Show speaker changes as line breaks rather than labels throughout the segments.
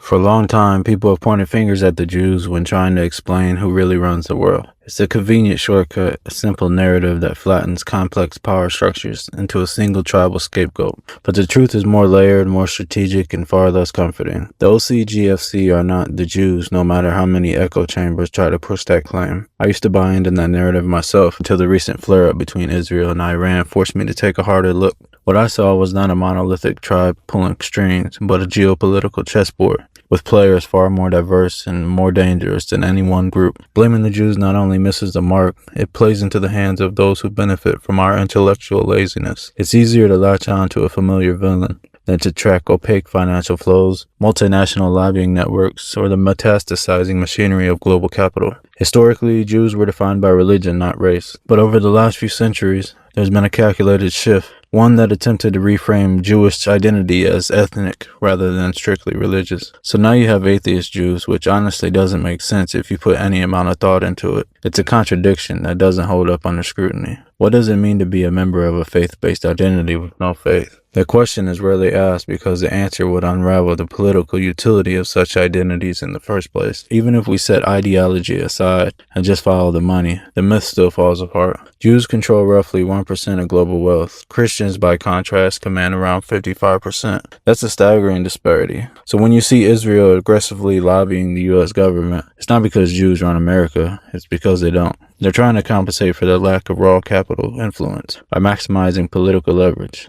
For a long time, people have pointed fingers at the Jews when trying to explain who really runs the world. It's a convenient shortcut, a simple narrative that flattens complex power structures into a single tribal scapegoat. But the truth is more layered, more strategic, and far less comforting. The OCGFC are not the Jews, no matter how many echo chambers try to push that claim. I used to buy into that narrative myself until the recent flare-up between Israel and Iran forced me to take a harder look. What I saw was not a monolithic tribe pulling strings, but a geopolitical chessboard, with players far more diverse and more dangerous than any one group. Blaming the Jews not only misses the mark, it plays into the hands of those who benefit from our intellectual laziness. It's easier to latch on to a familiar villain than to track opaque financial flows, multinational lobbying networks, or the metastasizing machinery of global capital. Historically, Jews were defined by religion, not race. But over the last few centuries, there's been a calculated shift, one that attempted to reframe Jewish identity as ethnic rather than strictly religious. So now you have atheist Jews, which honestly doesn't make sense if you put any amount of thought into it. It's a contradiction that doesn't hold up under scrutiny. What does it mean to be a member of a faith-based identity with no faith? The question is rarely asked because the answer would unravel the political utility of such identities in the first place. Even if we set ideology aside and just follow the money, the myth still falls apart. Jews control roughly 1% of global wealth. Christians, by contrast, command around 55%. That's a staggering disparity. So when you see Israel aggressively lobbying the U.S. government, it's not because Jews run America, it's because they don't. They're trying to compensate for their lack of raw capital influence by maximizing political leverage.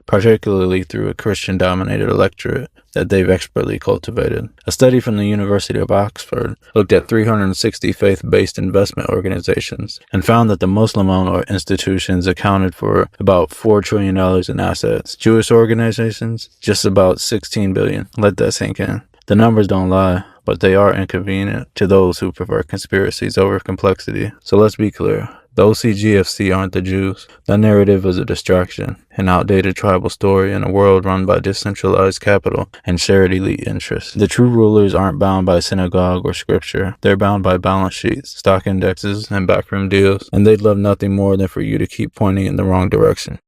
Particularly through a Christian-dominated electorate that they've expertly cultivated. A study from the University of Oxford looked at 360 faith-based investment organizations and found that the Muslim-owned institutions accounted for about $4 trillion in assets. Jewish organizations, just about $16 billion. Let that sink in. The numbers don't lie, but they are inconvenient to those who prefer conspiracies over complexity. So let's be clear. The OCGFC aren't the Jews. That narrative is a distraction, an outdated tribal story in a world run by decentralized capital and shared elite interests. The true rulers aren't bound by synagogue or scripture. They're bound by balance sheets, stock indexes, and backroom deals, and they'd love nothing more than for you to keep pointing in the wrong direction.